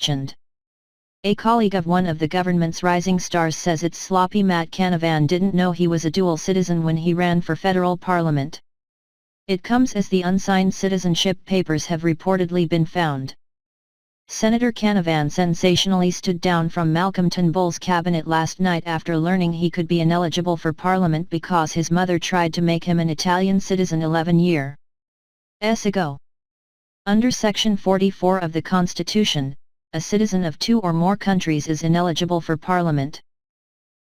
questioned. A colleague of one of the government's rising stars says it's sloppy. Matt Canavan didn't know he was a dual citizen when he ran for federal parliament. It comes as the unsigned citizenship papers have reportedly been found. Senator Canavan sensationally stood down from Malcolm Turnbull's cabinet last night after learning he could be ineligible for parliament because his mother tried to make him an Italian citizen 11 years ago. Under Section 44 of the Constitution, a citizen of two or more countries is ineligible for parliament.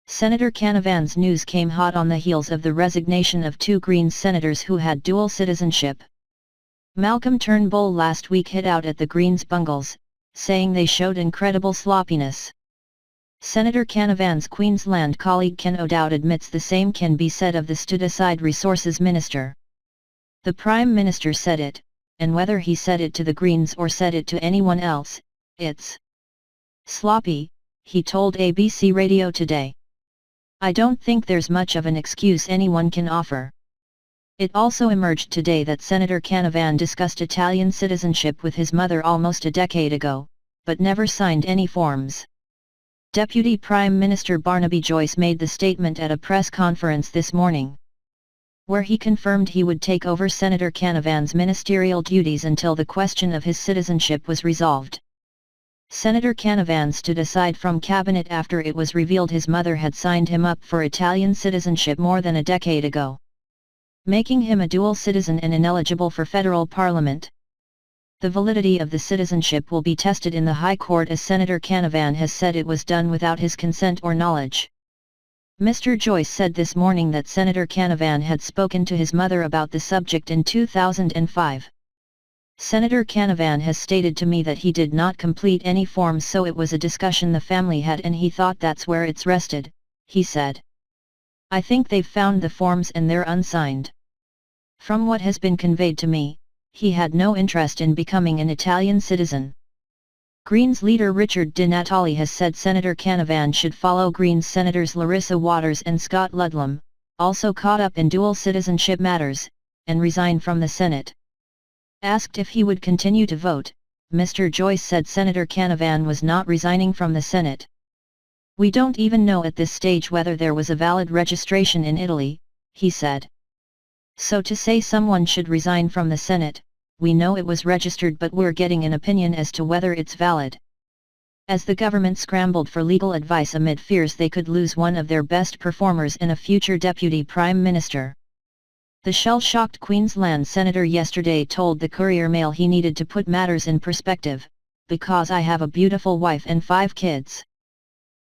Senator Canavan's news came hot on the heels of the resignation of two Greens senators who had dual citizenship. Malcolm Turnbull last week hit out at the Greens' bungles, saying they showed incredible sloppiness. Senator Canavan's Queensland colleague Ken O'Dowd admits the same can be said of the stood-aside Resources Minister. The Prime Minister said it, and whether he said it to the Greens or said it to anyone else, it's sloppy, he told ABC Radio Today. I don't think there's much of an excuse anyone can offer. It also emerged today that Senator Canavan discussed Italian citizenship with his mother almost a decade ago, but never signed any forms. Deputy Prime Minister Barnaby Joyce made the statement at a press conference this morning, where he confirmed he would take over Senator Canavan's ministerial duties until the question of his citizenship was resolved. Senator Canavan stood aside from cabinet after it was revealed his mother had signed him up for Italian citizenship more than a decade ago, making him a dual citizen and ineligible for federal parliament. The validity of the citizenship will be tested in the High Court, as Senator Canavan has said it was done without his consent or knowledge. Mr. Joyce said this morning that Senator Canavan had spoken to his mother about the subject in 2005. Senator Canavan has stated to me that he did not complete any forms, so it was a discussion the family had and he thought that's where it's rested, he said. I think they've found the forms and they're unsigned. From what has been conveyed to me, he had no interest in becoming an Italian citizen. Greens leader Richard Di Natale has said Senator Canavan should follow Greens Senators Larissa Waters and Scott Ludlam, also caught up in dual citizenship matters, and resign from the Senate. Asked if he would continue to vote, Mr. Joyce said Senator Canavan was not resigning from the Senate. We don't even know at this stage whether there was a valid registration in Italy, he said. So to say someone should resign from the Senate, we know it was registered, but we're getting an opinion as to whether it's valid. As the government scrambled for legal advice amid fears they could lose one of their best performers in a future deputy prime minister. The shell-shocked Queensland senator yesterday told the Courier Mail he needed to put matters in perspective, because I have a beautiful wife and 5 kids.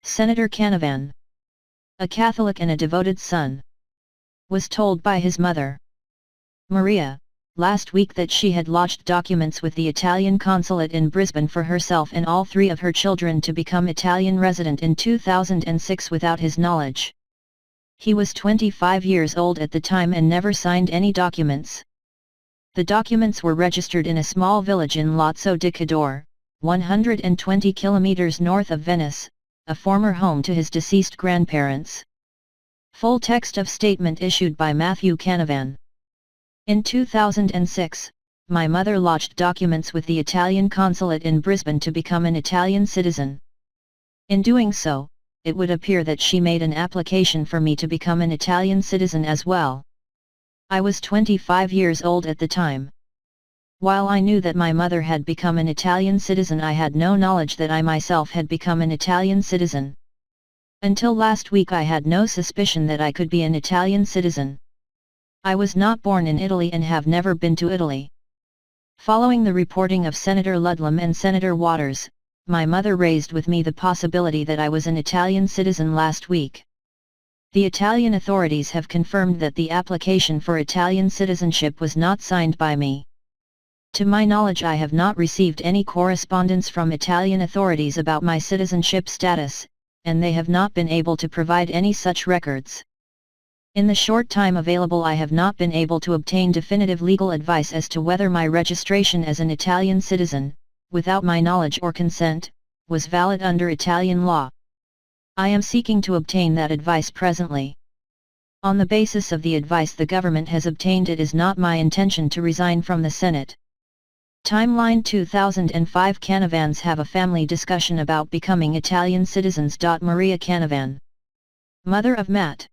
Senator Canavan, a Catholic and a devoted son, was told by his mother, Maria, last week that she had lodged documents with the Italian consulate in Brisbane for herself and all 3 of her children to become Italian resident in 2006 without his knowledge. He was 25 years old at the time and never signed any documents. The documents were registered in a small village in Lazzo di Cadore, 120 kilometers north of Venice, a former home to his deceased grandparents. Full text of statement issued by Matthew Canavan. In 2006, my mother lodged documents with the Italian consulate in Brisbane to become an Italian citizen. In doing so, it would appear that she made an application for me to become an Italian citizen as well. I was 25 years old at the time. While I knew that my mother had become an Italian citizen, I had no knowledge that I myself had become an Italian citizen. Until last week I had no suspicion that I could be an Italian citizen. I was not born in Italy and have never been to Italy. Following the reporting of Senator Ludlam and Senator Waters, my mother raised with me the possibility that I was an Italian citizen last week. The Italian authorities have confirmed that the application for Italian citizenship was not signed by me. To my knowledge, I have not received any correspondence from Italian authorities about my citizenship status, and they have not been able to provide any such records. In the short time available, I have not been able to obtain definitive legal advice as to whether my registration as an Italian citizen, without my knowledge or consent, was valid under Italian law. I am seeking to obtain that advice presently. On the basis of the advice the government has obtained, it is not my intention to resign from the Senate. Timeline 2005 Canavans have a family discussion about becoming Italian citizens. Maria Canavan, mother of Matt,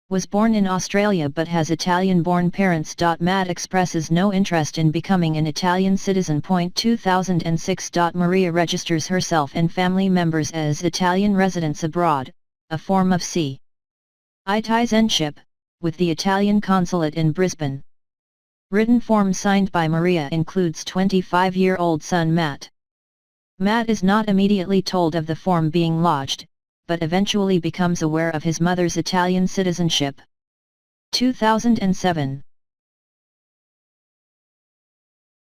was born in Australia but has Italian-born parents. Matt expresses no interest in becoming an Italian citizen. 2006 Maria registers herself and family members as Italian residents abroad, a form of citizenship, with the Italian consulate in Brisbane. Written form signed by Maria includes 25-year-old son Matt. Matt is not immediately told of the form being lodged, but eventually becomes aware of his mother's Italian citizenship. 2007